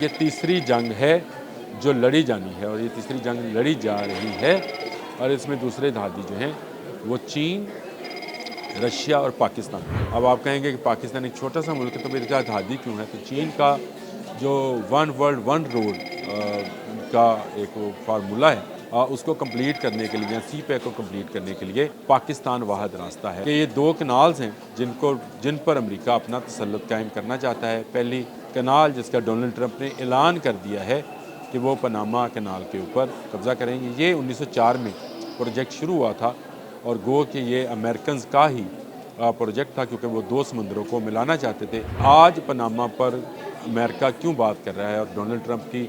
یہ تیسری جنگ ہے جو لڑی جانی ہے اور یہ تیسری جنگ لڑی جا رہی ہے اور اس میں دوسرے دھاتی جو ہیں وہ چین، رشیا اور پاکستان۔ اب آپ کہیں گے کہ پاکستان ایک چھوٹا سا ملک ہے تو پھر اس کا دھاتی کیوں ہے؟ تو چین کا جو ون ورلڈ ون روڈ کا ایک فارمولہ ہے اس کو کمپلیٹ کرنے کے لیے سی پیک کو کمپلیٹ کرنے کے لیے پاکستان واحد راستہ ہے کہ یہ دو کنالز ہیں جن پر امریکہ اپنا تسلط قائم کرنا چاہتا ہے۔ پہلی کنال جس کا ڈونلڈ ٹرمپ نے اعلان کر دیا ہے کہ وہ پاناما کنال کے اوپر قبضہ کریں گے۔ یہ 1904 میں پروجیکٹ شروع ہوا تھا اور گو کہ یہ امریکنز کا ہی پروجیکٹ تھا کیونکہ وہ دو سمندروں کو ملانا چاہتے تھے۔ آج پاناما پر امریکہ کیوں بات کر رہا ہے اور ڈونلڈ ٹرمپ کی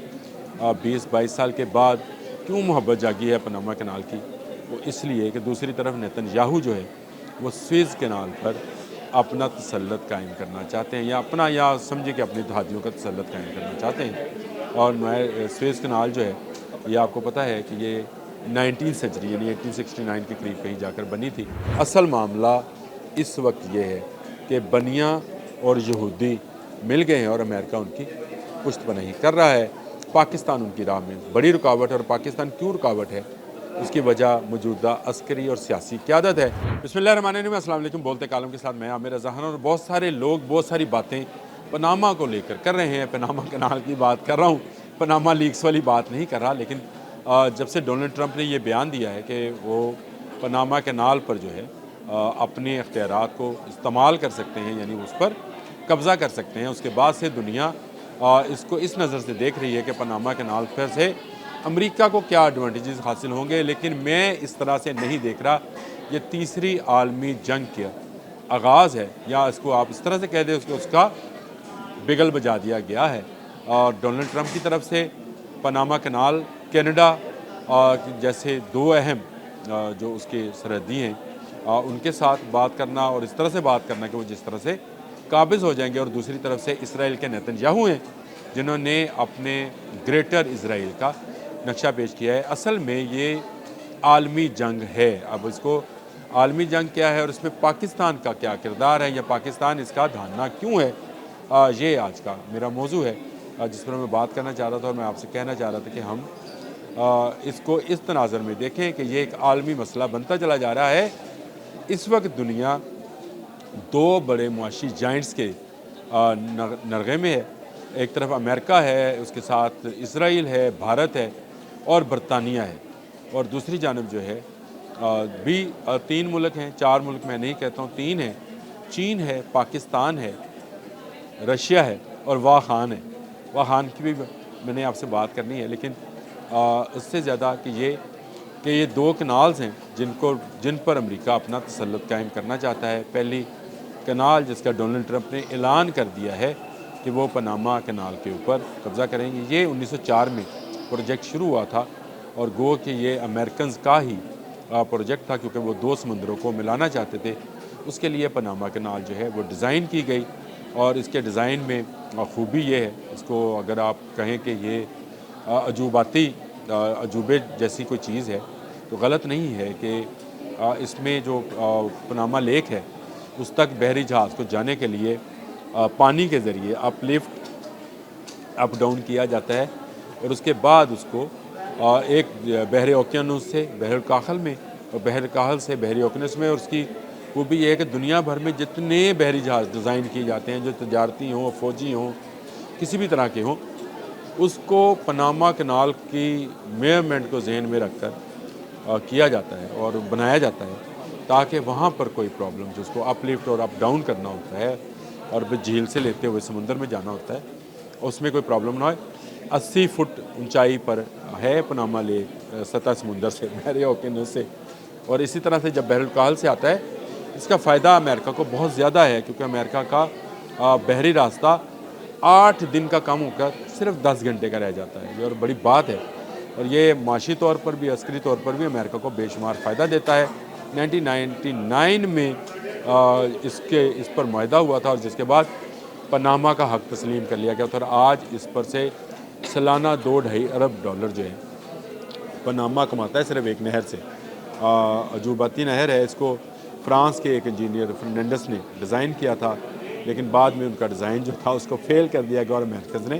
20-22 سال کے بعد کیوں محبت جاگی ہے پاناما کنال کی؟ وہ اس لیے کہ دوسری طرف نیتن یاہو جو ہے وہ سویز کنال پر اپنا تسلط قائم کرنا چاہتے ہیں یا سمجھے کہ اپنی دھاتیوں کا تسلط قائم کرنا چاہتے ہیں۔ اور سویز کنال جو ہے یہ آپ کو پتہ ہے کہ یہ 19 سینچری یعنی 1869 کے قریب کہیں جا کر بنی تھی۔ اصل معاملہ اس وقت یہ ہے کہ بنیاں اور یہودی مل گئے ہیں اور امریکہ ان کی پشت پناہی کر رہا ہے۔ پاکستان ان کی راہ میں بڑی رکاوٹ ہے اور پاکستان کیوں رکاوٹ ہے؟ اس کی وجہ موجودہ عسکری اور سیاسی قیادت ہے۔ بسم اللہ الرحمن الرحیم، السلام علیکم۔ بولتے کالم کے ساتھ میں عامر رضا خان اور بہت سارے لوگ بہت ساری باتیں پاناما کو لے کر رہے ہیں۔ پاناما کنال کی بات کر رہا ہوں، پاناما لیکس والی بات نہیں کر رہا، لیکن جب سے ڈونلڈ ٹرمپ نے یہ بیان دیا ہے کہ وہ پاناما کنال پر جو ہے اپنے اختیارات کو استعمال کر سکتے ہیں، یعنی اس پر قبضہ کر سکتے ہیں، اس کے بعد سے دنیا اس کو اس نظر سے دیکھ رہی ہے کہ پاناما کنال پر سے امریکہ کو کیا ایڈوانٹیجز حاصل ہوں گے۔ لیکن میں اس طرح سے نہیں دیکھ رہا، یہ تیسری عالمی جنگ کا آغاز ہے، یا اس کو آپ اس طرح سے کہہ دیں اس کا بگل بجا دیا گیا ہے۔ اور ڈونلڈ ٹرمپ کی طرف سے پاناما کنال، کینیڈا جیسے دو اہم جو اس کے سرحدی ہیں ان کے ساتھ بات کرنا اور اس طرح سے بات کرنا کہ وہ جس طرح سے قابض ہو جائیں گے، اور دوسری طرف سے اسرائیل کے نیتن یاہو ہیں جنہوں نے اپنے گریٹر اسرائیل کا نقشہ پیش کیا ہے۔ اصل میں یہ عالمی جنگ ہے۔ اب اس کو عالمی جنگ کیا ہے اور اس میں پاکستان کا کیا کردار ہے یا پاکستان اس کا دھاننا کیوں ہے، یہ آج کا میرا موضوع ہے جس پر میں بات کرنا چاہ رہا تھا۔ اور میں آپ سے کہنا چاہ رہا تھا کہ ہم اس کو اس تناظر میں دیکھیں کہ یہ ایک عالمی مسئلہ بنتا چلا جا رہا ہے۔ اس وقت دنیا دو بڑے معاشی جائنٹس کے نرغے میں ہے۔ ایک طرف امریکہ ہے، اس کے ساتھ اسرائیل ہے، بھارت ہے اور برطانیہ ہے، اور دوسری جانب جو ہے بھی تین ملک ہیں، چار ملک میں نہیں کہتا ہوں، تین ہیں۔ چین ہے، پاکستان ہے، رشیا ہے اور واخان ہے۔ واخان کی بھی میں نے آپ سے بات کرنی ہے، لیکن اس سے زیادہ کہ یہ دو کنالز ہیں جن پر امریکہ اپنا تسلط قائم کرنا چاہتا ہے۔ پہلی کنال جس کا ڈونلڈ ٹرمپ نے اعلان کر دیا ہے کہ وہ پاناما کنال کے اوپر قبضہ کریں گے۔ یہ 1904 میں پروجیکٹ شروع ہوا تھا اور گو کہ یہ امریکنز کا ہی پروجیکٹ تھا کیونکہ وہ دو سمندروں کو ملانا چاہتے تھے۔ اس کے لیے پاناما کنال جو ہے وہ ڈیزائن کی گئی، اور اس کے ڈیزائن میں خوبی یہ ہے، اس کو اگر آپ کہیں کہ یہ عجوبے جیسی کوئی چیز ہے تو غلط نہیں ہے کہ اس میں جو پاناما لیک ہے اس تک بحری جہاز کو جانے کے لیے پانی کے ذریعے اپ ڈاؤن کیا جاتا ہے، اور اس کے بعد اس کو ایک بحر اوقیانوس سے بحر الکاہل میں اور بحر الکاہل سے بحر اوقیانوس میں، اور اس کی خوبی یہ ہے کہ دنیا بھر میں جتنے بحری جہاز ڈیزائن کیے جاتے ہیں جو تجارتی ہوں، فوجی ہوں، کسی بھی طرح کے ہوں، اس کو پاناما کنال کی میئرمنٹ کو ذہن میں رکھ کر کیا جاتا ہے اور بنایا جاتا ہے تاکہ وہاں پر کوئی پرابلم جس کو اپ لفٹ اور اپ ڈاؤن کرنا ہوتا ہے اور پھر جھیل سے لیتے ہوئے سمندر میں جانا ہوتا ہے، اس میں کوئی پرابلم نہ ہوئے۔ 80 فٹ اونچائی پر ہے پاناما لیک سطح سمندر سے، بحر اوقیانوس سے، اور اسی طرح سے جب بحر الکاہل سے آتا ہے اس کا فائدہ امریکہ کو بہت زیادہ ہے، کیونکہ امریکہ کا بحری راستہ 8 دن کا کم ہو کر صرف 10 گھنٹے کا رہ جاتا ہے، یہ اور بڑی بات ہے، اور یہ معاشی طور پر بھی عسکری طور پر بھی امریکہ کو بے شمار فائدہ دیتا ہے۔ 1999 میں اس پر معاہدہ ہوا تھا، اور جس کے بعد پاناما کا حق تسلیم کر لیا گیا تھا، اور آج اس پر سے سالانہ $2.5 ارب جو ہے پاناما کماتا ہے صرف ایک نہر سے۔ عجوباتی نہر ہے، اس کو فرانس کے ایک انجینئر فرنینڈس نے ڈیزائن کیا تھا، لیکن بعد میں ان کا ڈیزائن جو تھا اس کو فیل کر دیا گیا اور امریکنز نے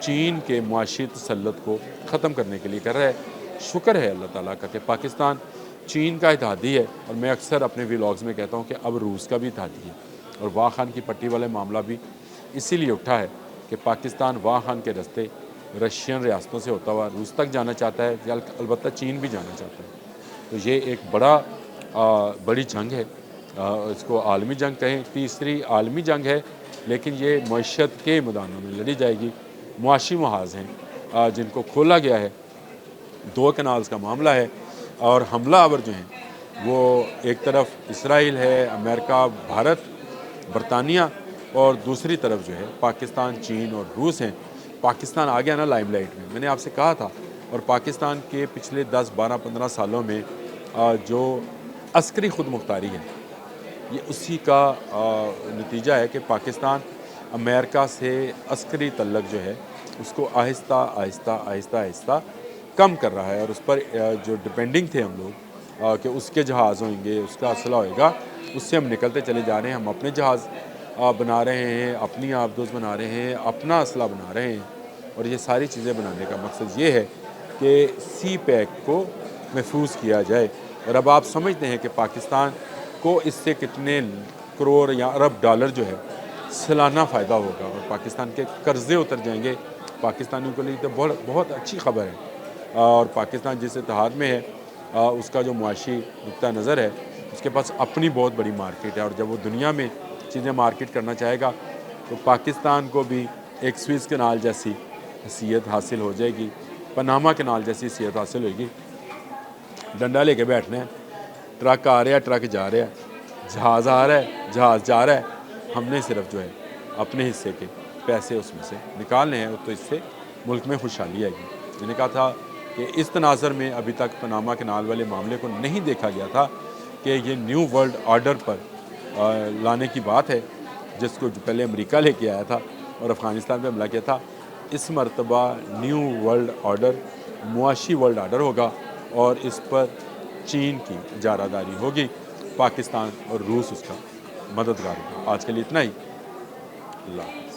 چین کے معاشی تسلط کو ختم کرنے کے لیے کر رہا ہے۔ شکر ہے اللہ تعالیٰ کا کہ پاکستان چین کا اتحادی ہے، اور میں اکثر اپنے ویلاگز میں کہتا ہوں کہ اب روس کا بھی اتحادی ہے، اور واں خان کی پٹی والے معاملہ بھی اسی لیے اٹھا ہے کہ پاکستان واں خان کے رستے رشین ریاستوں سے ہوتا ہوا روس تک جانا چاہتا ہے، یا البتہ چین بھی جانا چاہتا ہے۔ تو یہ ایک بڑی جنگ ہے، اس کو عالمی جنگ کہیں، تیسری عالمی جنگ ہے، لیکن یہ معیشت کے میدانوں میں لڑی جائے گی۔ معاشی محاذ ہیں جن کو کھولا گیا ہے، 2 کنالز کا معاملہ ہے، اور حملہ آور جو ہیں وہ ایک طرف اسرائیل ہے، امریکہ، بھارت، برطانیہ، اور دوسری طرف جو ہے پاکستان، چین اور روس ہیں۔ پاکستان آ گیا نا لائم لائٹ میں نے آپ سے کہا تھا، اور پاکستان کے پچھلے 10، 12، 15 سالوں میں جو عسکری خود مختاری ہے، یہ اسی کا نتیجہ ہے کہ پاکستان امریکہ سے عسکری تعلق جو ہے اس کو آہستہ آہستہ آہستہ آہستہ کم کر رہا ہے، اور اس پر جو ڈپینڈنگ تھے ہم لوگ کہ اس کے جہاز ہوں گے، اس کا اسلحہ ہوئے گا، اس سے ہم نکلتے چلے جا رہے ہیں۔ ہم اپنے جہاز بنا رہے ہیں، اپنی آبدوز بنا رہے ہیں، اپنا اسلحہ بنا رہے ہیں، اور یہ ساری چیزیں بنانے کا مقصد یہ ہے کہ سی پیک کو محفوظ کیا جائے۔ اور اب آپ سمجھتے ہیں کہ پاکستان کو اس سے کتنے کروڑ یا ارب ڈالر جو ہے سالانہ فائدہ ہوگا، اور پاکستان کے قرضے اتر جائیں گے۔ پاکستانیوں کے لیے تو بہت اچھی خبر ہے، اور پاکستان جس اتحاد میں ہے اس کا جو معاشی نقطہ نظر ہے، اس کے پاس اپنی بہت بڑی مارکیٹ ہے، اور جب وہ دنیا میں چیزیں مارکیٹ کرنا چاہے گا تو پاکستان کو بھی ایک سوئز کنال جیسی حیثیت حاصل ہو جائے گی، پاناما کنال جیسی حیثیت حاصل ہوگی۔ ڈنڈا لے کے بیٹھنا ہے، ٹرک آ رہا ہے، ٹرک جا رہا ہے، جہاز آ رہا ہے، جہاز جا رہا ہے، ہم نے صرف جو ہے اپنے حصے کے پیسے اس میں سے نکالنے ہیں، تو اس سے ملک میں خوشحالی آئے گی۔ میں نے کہا تھا کہ اس تناظر میں ابھی تک پاناما کنال والے معاملے کو نہیں دیکھا گیا تھا کہ یہ نیو ورلڈ آرڈر پر لانے کی بات ہے، جس کو جو پہلے امریکہ لے کے آیا تھا اور افغانستان پہ حملہ کیا تھا۔ اس مرتبہ نیو ورلڈ آرڈر معاشی ورلڈ آرڈر ہوگا، اور اس پر چین کی اجارہ داری ہوگی، پاکستان اور روس اس کا مددگار ہوگا۔ آج کے لیے اتنا ہی، اللہ حافظ۔